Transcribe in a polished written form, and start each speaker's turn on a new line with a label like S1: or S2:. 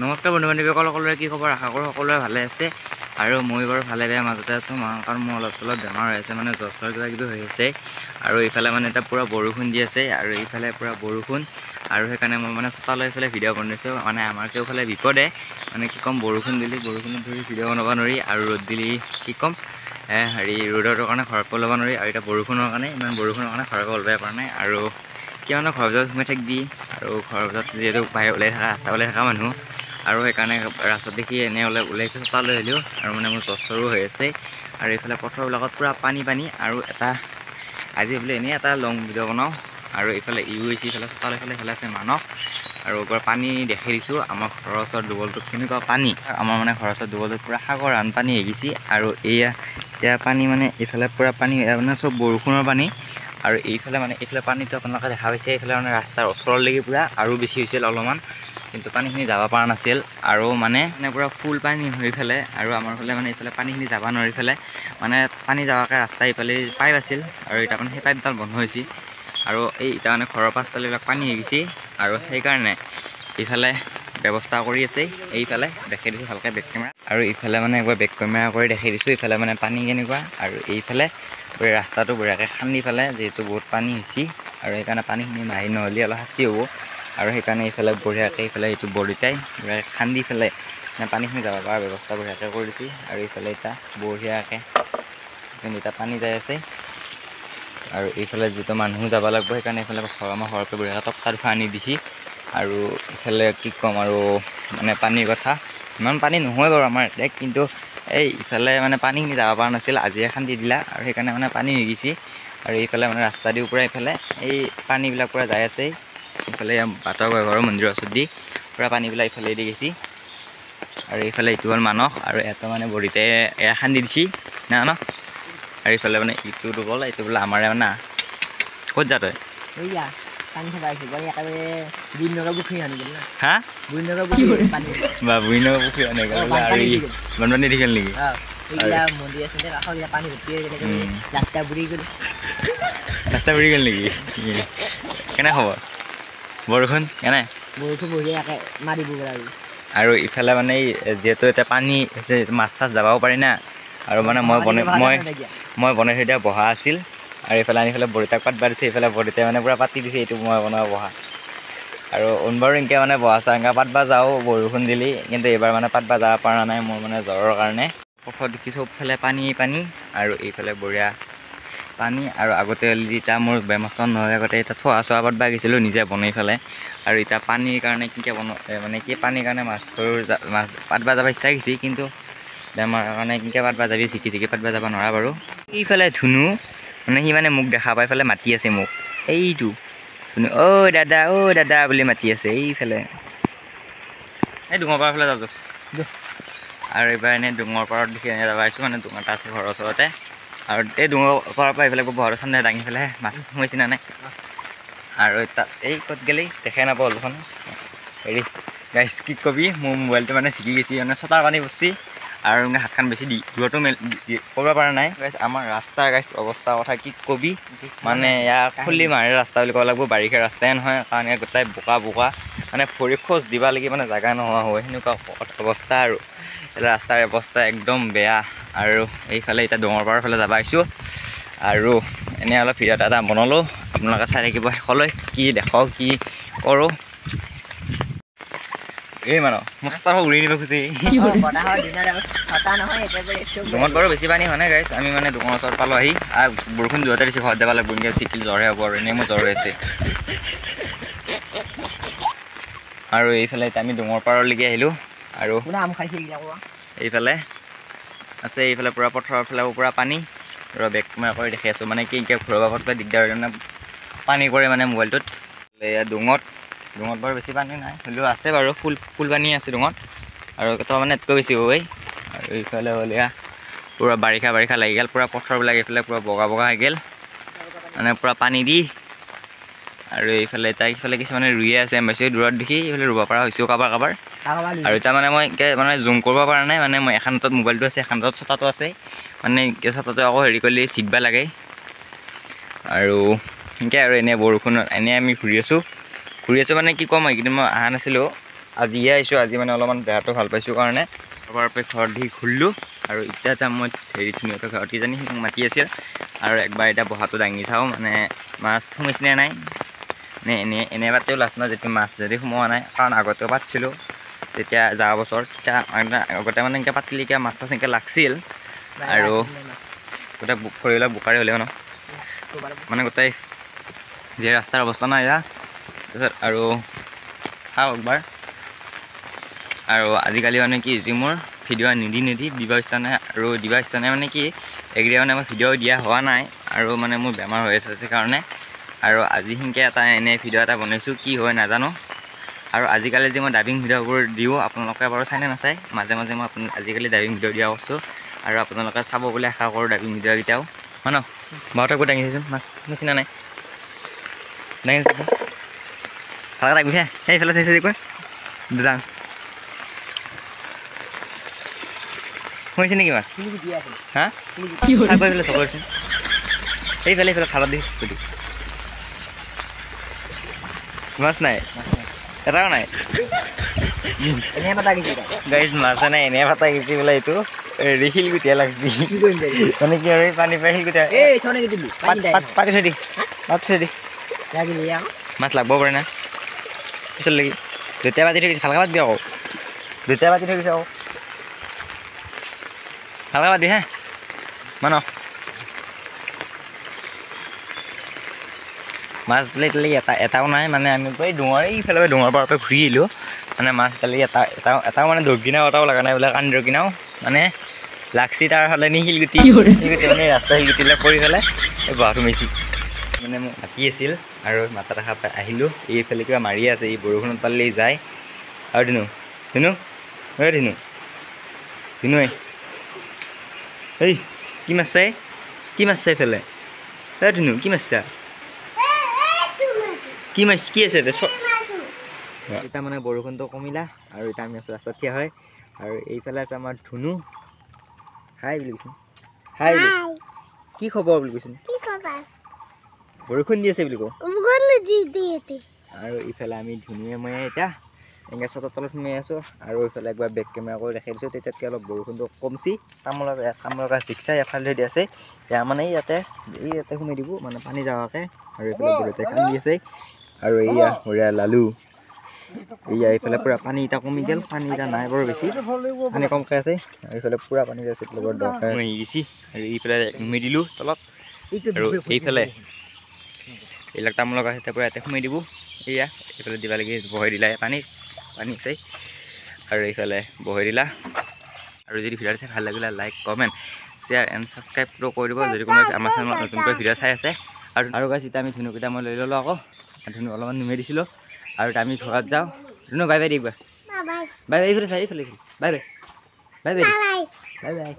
S1: নমস্কাৰ বন্ধু বান্ধৱীসকল, সকলোৰে কি খবৰ? আশা কৰোঁ সকলোৰে ভালে আছে আৰু মই বাৰু ভালে বেয়া মাজতে আছোঁ। কাৰণ মোৰ অলপ চলপ বেমাৰ হৈ আছে, মানে জ্বৰ চৰ কিবা কিবি হৈ আছে। আৰু এইফালে মানে এতিয়া পূৰা বৰষুণ দি আছে আৰু এইফালে পূৰা বৰষুণ। আৰু সেইকাৰণে মই মানে চোতালৈ এইফালে ভিডিঅ' বনাইছোঁ। মানে আমাৰ কেউফালে বিপদে, মানে কি ক'ম, বৰষুণ দিলি বৰষুণত ধৰি ভিডিঅ' বনাব নোৱাৰি, আৰু ৰ'দ দিলি কি ক'ম, ৰ'দৰ কাৰণে ঘৰত ওলাব নোৱাৰি। আৰু এতিয়া বৰষুণৰ কাৰণে, ইমান বৰষুণৰ কাৰণে ঘৰৰ পৰা ওলাব পৰা নাই। আৰু কিয়নো ঘৰৰ ভিতৰত সোমাই থাকি আৰু ঘৰৰ ভিতৰত যিহেতু বাহিৰ ওলাই থকা ৰাস্তা ওলাই থকা মানুহ, আৰু সেইকাৰণে ৰাস্তাত দেখি এনেই ওলাইছোঁ চোতালৈ আহিলোঁ। আৰু মানে মোৰ জ্বৰ চৰো হৈ আছে। আৰু এইফালে পথাৰবিলাকত পূৰা পানী আৰু আজি বোলে এনেই এটা লং ভিডিঅ' বনাওঁ। আৰু এইফালে ইফালে চোতাল এইফালে আছে মানস। আৰু ওপৰত পানী দেখাই দিছোঁ, আমাৰ ঘৰৰ ওচৰত দুবলটোত কেনেকুৱা পানী। আমাৰ মানে ঘৰৰ ওচৰত দুবলটোত পূৰা সাগৰ আন পানী হৈ গৈছে। আৰু এয়া পানী মানে এইফালে পূৰা পানী মানে চব বৰষুণৰ পানী। আৰু এইফালে পানীটো আপোনালোকে দেখা পাইছে, এইফালে মানে ৰাস্তাৰ ওচৰলৈকে পূৰা আৰু বেছি হৈছিল অলপমান, কিন্তু পানীখিনি যাব পৰা নাছিল। আৰু মানে পূৰা ফুল পানী হৈ ফেলে, আৰু আমাৰ ফালে মানে এইফালে পানীখিনি যাব নোৱাৰি ফেলে, মানে পানী যাৱাকৈ ৰাস্তা এইফালে পাইপ আছিল, আৰু এতিয়া মানে সেই পাইপডাল বন্ধ হৈছে। আৰু এতিয়া মানে ঘৰৰ পাছফালেবিলাক পানী হৈ গৈছে। আৰু সেইকাৰণে ইফালে ব্যৱস্থা কৰি আছে, এইফালে দেখাই দিছোঁ ভালকৈ বেক কেমেৰা। আৰু ইফালে মানে একবাৰ বেক কেমেৰা কৰি দেখাই দিছোঁ ইফালে মানে পানী কেনেকুৱা। আৰু এইফালে ৰাস্তাটো বঢ়িয়াকৈ খান্দি পেলাই, যিহেতু বহুত পানী হৈছে, আৰু সেইকাৰণে পানীখিনি মাৰি নহ'লে অলপ শাস্তি হ'ব। আৰু সেইকাৰণে এইফালে বঢ়িয়াকৈ এইটো বৰদেউতাই খান্দি পেলাই পানীখিনি যাব পৰা ব্যৱস্থা বঢ়িয়াকৈ কৰি দিছে। আৰু এইফালে এতিয়া বঢ়িয়াকৈ এতিয়া পানী যাই আছে। আৰু এইফালে যিটো মানুহ যাব লাগিব, সেইকাৰণে এইফালে আমাৰ ঘৰতে বঢ়িয়াকৈ টক্টা দুটা আনি দিছে। আৰু ইফালে কি ক'ম, আৰু মানে পানীৰ কথা ইমান পানী নহয় বাৰু আমাৰ ইয়াতে, কিন্তু ইফালে মানে পানীখিনি যাব পৰা নাছিল, আজিয়ে খান্দি দিলা, আৰু সেইকাৰণে মানে পানী হৈ গৈছে। আৰু এইফালে মানে ৰাস্তা দি পূৰা এইফালে এই পানীবিলাক পূৰা যাই আছে। এইফালে বাটৰ ঘৰৰ মন্দিৰৰ ওচৰত দি পূৰা পানীবিলাক এইফালে দি গৈছে। আৰু এইফালে এইটো হ'ল মানস, আৰু এটা মানে বৰদেউতাই এয়া খান্দি দিছে না। আৰু এইফালে মানে এইটো বোলে আমাৰে না। ক'ত যা তই? হা বা বুঢ়ীনগৰ পুখুৰী আনে আৰু বানপানী দি গ'ল নেকি? ৰাস্তা বুৰি গ'ল নেকি? কেনে খবৰ? বৰষুণ কেনে? বৰষুণ বঢ়িয়াকৈ মাৰিব আৰু ইফালে মানে যিহেতু এতিয়া পানী হৈছে, মাছ চাছ যাবও পাৰি না। আৰু মানে মই বনাই থৈ দিয়া বহা আছিল। আৰু এইফালে আনি বৰদেউতাক পাতবা দিছে, এইফালে বৰদেউতাই মানে পূৰা পাতি দিছে এইটো মই বনোৱা বহা। আৰু অনবাৰো এনেকৈ মানে বহা চহা এনেকৈ পাতবা যাওঁ বৰষুণ দিলি, কিন্তু এইবাৰ মানে পাতবা যাব পৰা নাই মোৰ মানে জ্বৰৰ কাৰণে। পথত দেখি চবফালে পানী। আৰু এইফালে বঢ়িয়া পানী। আৰু আগতে এতিয়া মোৰ বেমাৰ চেমাৰ নহয়, আগতে এতিয়া থোৱা চোৱা পাতবা গৈছিলোঁ নিজে বনাই পেলাই। আৰু এতিয়া পানীৰ কাৰণে পানীৰ কাৰণে মাছ পাতবা যাব ইচ্ছা গৈছে, কিন্তু বেমাৰৰ কাৰণে কেনেকৈ পাতবা যাবি, ছিকি পাতবা যাব নোৱাৰা বাৰু। এইফালে ধুনু মানে সি মানে মোক দেখা পাই পেলাই মাতি আছে মোক, এইটো ধুনু, অ' দাদা বুলি মাতি আছে এইফালে। এই ডুঙৰ পাৰৰ ফালে যাওঁ। আৰু এইবাৰ এনেই ডুঙৰ পাৰত দেখি এনেই যাব আহিছোঁ, মানে ডুঙৰ এটা আছে ঘৰৰ ওচৰতে। আৰু এই ডুঙৰ পাৰৰ পৰা এইফালে বহৰ চান্দে দাঙি পেলাই মাছ সোমাইছে নে নাই। আৰু তাত ক'ত গ'লি দেখাই নাপাওঁ দেখোন। গাইছ কি কবি, মোৰ মোবাইলটো মানে ছিগি গৈছে, মানে চটাৰ পানী পৰছি। আৰু হাতখন বেছি দূৰতো কৰিব পৰা নাই। গাইছ আমাৰ ৰাস্তাৰ অৱস্থাৰ কথা কি কবি, মানে ইয়াক খুলি মাৰি ৰাস্তা বুলি ক'ব লাগিব, বাৰিষা ৰাস্তাই নহয়। কাৰণ ইয়াত গোটাই বোকা, মানে ভৰি খোজ দিবা লাগি মানে জেগা নোহোৱা হয়, সেনেকুৱা অৱস্থা। আৰু ৰাস্তাৰ অৱস্থা একদম বেয়া। আৰু এইফালে এতিয়া ডুঙৰ পাৰৰ ফালে যাব আহিছোঁ। আৰু এনেই অলপ ভিডিঅ' এটা বনালোঁ, আপোনালোকে চাই থাকিব শেষলৈ, কি দেখক কি কৰোঁ। উৰি নিব খুজি ডুঙত বাৰু বেছি পানী হোৱা নাই গাইছ। আমি মানে ডুঙৰ ওচৰত পালোঁ আহি, বৰষুণ যোৱাতে দিছে ঘৰত যাব লাগিব, এনেকৈ চিকিল জ্বৰহে হ'ব। আৰু এনেই মোৰ জ্বৰ হৈ আছে। আৰু এইফালে এতিয়া আমি ডুঙৰ পাৰলৈকে আহিলোঁ। আৰু এইফালে আছে, এইফালে পূৰা পথাৰৰ ফালে পূৰা পানী। আৰু বেক কেমেৰা কৰি দেখি আছোঁ, মানে কি এতিয়া ঘূৰাব পাতবা দিগদাৰ হয়, পানী কৰে মানে মোবাইলটোত। এয়া ডুঙত বাৰু বেছি পানী নাই, হ'লেও আছে বাৰু ফুল পানী আছে ডুঙত। আৰু কেতিয়াবা মানে এতকৈ বেছি হয়। আৰু এইফালে হ'ল এয়া পূৰা বাৰিষা লাগি গ'ল, পূৰা পথাৰবিলাক এইফালে পূৰা বগা হৈ গ'ল, মানে পূৰা পানী দি। আৰু এইফালে কিছুমানে ৰুইয়ে আছে, বেছি দূৰত দেখি এইফালে ৰুব পৰা হৈছোঁ কাৰোবাৰ। আৰু এতিয়া মানে মই মানে জুম কৰিব পৰা নাই, মানে মই এখন হাতত মোবাইলটো আছে, এখন হাতত ছটাটো আছে, মানে ছটাটো আকৌ হেৰি কৰিলে ছিগবা লাগে। আৰু এনেকৈ আৰু এনেই বৰষুণত এনেই আমি ঘূৰি আছোঁ মানে কি ক'ম, এইকেইদিন মই অহা নাছিলোঁ। আজিহে আহিছোঁ, আজি মানে অলপমান দেহাটো ভাল পাইছোঁ কাৰণে তাৰপৰা ঘৰত দি ঘূৰিলোঁ। আৰু এতিয়া যাম মই হেৰি ধুনীয়াকৈ ঘৰত কিজানি মোক মাতি আছিল আৰু একবাৰ এতিয়া বহাটো দাঙি চাওঁ মানে মাছ সোমাইছিলে নাই নে এনে পাতিও লাভ নাই যেতিয়া মাছ যদি সোমোৱা নাই, কাৰণ আগতেও পাতিছিলোঁ তেতিয়া যোৱা বছৰ তেতিয়া আগতে মানে এনেকৈ পাতিলে এতিয়া মাছ চাছ এনেকৈ লাগছিল আৰু গোটেই খৰিবিলাক বোকাৰে হ'লেও ন মানে গোটেই যে ৰাস্তাৰ অৱস্থা নাই এয়া। তাৰপিছত আৰু চাওঁ একবাৰ। আৰু আজিকালি মানে কি যি মোৰ ভিডিঅ' নিদি দিব ইচ্ছা নাই আৰু দিব ইচ্ছা নাই মানে কি এইকেইটা মানে মই ভিডিঅ' দিয়া হোৱা নাই আৰু মানে মোৰ বেমাৰ হৈ আছে কাৰণে। আৰু আজি সিনকৈ এটা এনে ভিডিঅ' এটা বনাইছোঁ, কি হয় নাজানো। আৰু আজিকালি যে মই ডাবিং ভিডিঅ'বোৰ দিওঁ আপোনালোকে বাৰু চাইনে নাচায়, মাজে মাজে মই আজিকালি ডাবিং ভিডিঅ' দিয়া বস্তু আৰু আপোনালোকে চাব বুলি আশা কৰোঁ ডাবিং ভিডিঅ'কেইটাও হয় ন। বাৰতে ক'ত দাঙি চাইছোঁ মাছ নিচিনা নাই দাঙি চাইছোঁ ভালকৈ লাগবি হে সেইফালে চাইছে যে কয় দাং শুনিছে নেকি মাছ হা এইফালে চকৰচোন এইফালে খালত দেখিছোঁ মাছ নাই এটাও নাই গাইজ মাছে নাই এনে ফাটা গেছি বোলে এইটো হেৰি শিলগুটিয়া লাগছি মানে কি আৰু পানী পাই শিলগুটিয়া পাতি থৈ দি মাছ লাগব পাৰে না পিছত লাগি দুটাই পাতি থৈ গৈছে ভালকৈ পাতিবি আকৌ দুটাই পাতি থৈ গৈছে আকৌ ভালকৈ পাতিবি হে মান মাছ বোলে এতিয়ালৈকে এটাও নাই মানে আমি এই ডোঙৰ এইফালে ডোঙৰ পৰা ঘূৰি আহিলোঁ মানে মাছ এতিয়ালৈকে এটাও মানে দৰকিনাও এটাও লগা নাই বোলে কান্দি দৰকিনাও মানে লাগছি তাৰ হ'লে নি শিলগুটি মানে ৰাস্তা শিলগুটিবিলাক পৰি পেলাই এই বহাটো মেচি মানে মোক মাতি আছিল আৰু মাথা দেখা পাই আহিলোঁ। এইফালে কিবা মাৰি আছে এই বৰষুণত পালেই যায় আৰু ধুনু এই কি মাছ চাই এইফালে ধুনু কি মাছ চা কি মাছ কি আছে এতিয়া মানে বৰষুণটো কমিলা আৰু এতিয়া আমি আছোঁ ৰাস্তাত থিয় হয় আৰু এইফালে আছে আমাৰ ধুনু হাই বুলি কৈছোঁ হাই কি খবৰ বুলি কৈছোঁ বৰষুণ দি আছে বুলি কওঁ আৰু ইফালে আমি ধুনুৱে মই এতিয়া এনেকৈ চটৰ তলত সোমাই আছোঁ আৰু এইফালে একবাৰ বেক কেমেৰা কৰি দেখাই দিছোঁ তেতিয়াতকৈ অলপ বৰষুণটো কমছি তামোলৰ গাছ দেখিছাই এফালে দি আছে এতিয়া মানে ইয়াতে সোমাই দিব মানে পানী যাৱাকৈ আৰু এইফালে বহুতে কান্দি আছে আৰু এইয়া হৰিয়া লালু এইয়া এইফালে পূৰা পানী এতিয়া কমি গ'ল পানী এতিয়া নাই বাৰু বেছি পানী কমকৈ আছে আৰু এইফালে পূৰা পানী আছে লগত দৰকাৰ হৈ গৈছে আৰু এইফালে নুমি দিলোঁ তলত আৰু এইফালে এইবিলাক তামোলৰ গাছ এতিয়া পূৰা ইয়াতে সোমাই দিব এয়া এইফালে দিব লাগি বহাই দিলা পানী চাই আৰু এইফালে বহাই দিলা আৰু যদি ভিডিঅ'টো চাই ভাল লাগিলে লাইক কমেণ্ট শ্বেয়াৰ এণ্ড ছাবস্ক্ৰাইবটো কৰি দিব যদি কোনোবাই আমাৰ চেনেলত নতুনকৈ ভিডিঅ' চাই আছে আৰু গাইছ এতিয়া আমি ধুনুকেইটা মই লৈ ল'লোঁ আকৌ ধুনু অলপমান নুমাই দিছিলোঁ আৰু এতিয়া আমি ঘৰত যাওঁ ধুনু বাই বাই দি একবাৰ বাই বাই এইফালে চাই এইফালে bye bye bye bye bye bye